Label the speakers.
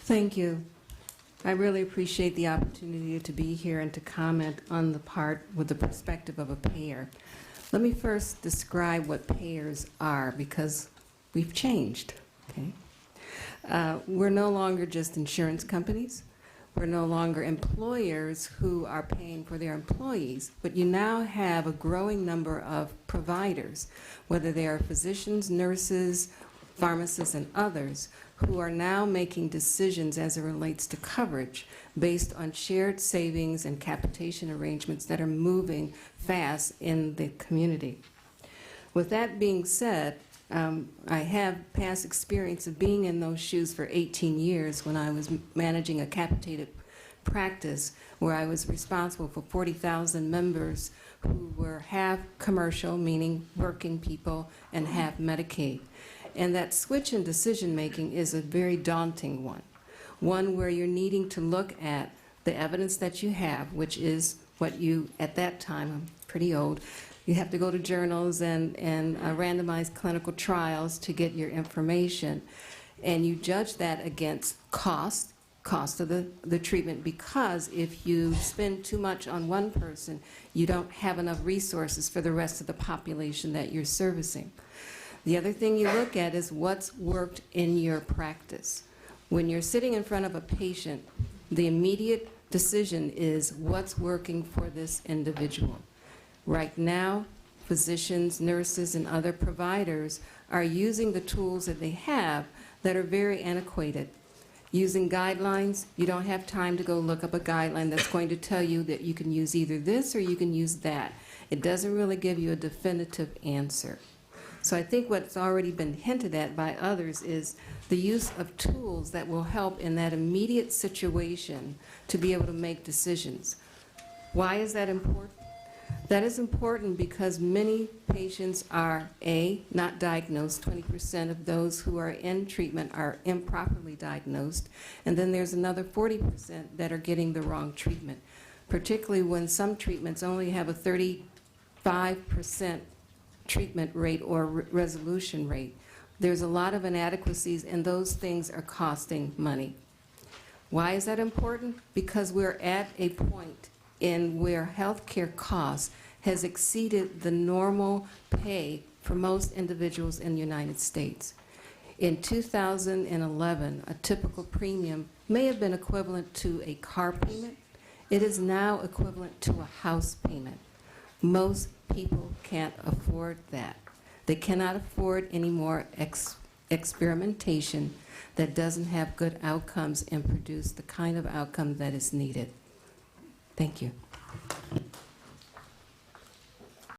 Speaker 1: Thank you. I really appreciate the opportunity to be here and to comment on the part with the perspective of a payer. Let me first describe what payers are, because we've changed. Okay? We're no longer just insurance companies. We're no longer employers who are paying for their employees, but you now have a growing number of providers, whether they are physicians, nurses, pharmacists, and others, who are now making decisions as it relates to coverage based on shared savings and capitation arrangements that are moving fast in the community. With that being said, I have past experience of being in those shoes for 18 years when I was managing a capitated practice where I was responsible for 40,000 members who were half commercial, meaning working people, and half Medicaid. And that switch in decision making is a very daunting one where you're needing to look at the evidence that you have, which is what you, at that time, I'm pretty old, you have to go to journals and randomized clinical trials to get your information. And you judge that against cost of the treatment, because if you spend too much on one person, you don't have enough resources for the rest of the population that you're servicing. The other thing you look at is what's worked in your practice. When you're sitting in front of a patient, the immediate decision is what's working for this individual. Right now, physicians, nurses, and other providers are using the tools that they have that are very antiquated. Using guidelines, you don't have time to go look up a guideline that's going to tell you that you can use either this or you can use that. It doesn't really give you a definitive answer. So I think what's already been hinted at by others is the use of tools that will help in that immediate situation to be able to make decisions. Why is that important? That is important because many patients are, A, not diagnosed. 20% of those who are in treatment are improperly diagnosed. And then there's another 40% that are getting the wrong treatment, particularly when some treatments only have a 35% treatment rate or resolution rate. There's a lot of inadequacies, and those things are costing money. Why is that important? Because we're at a point in where healthcare costs has exceeded the normal pay for most individuals in the United States. In 2011, a typical premium may have been equivalent to a car payment. It is now equivalent to a house payment. Most people can't afford that. They cannot afford any more experimentation that doesn't have good outcomes and produce the kind of outcome that is needed. Thank you.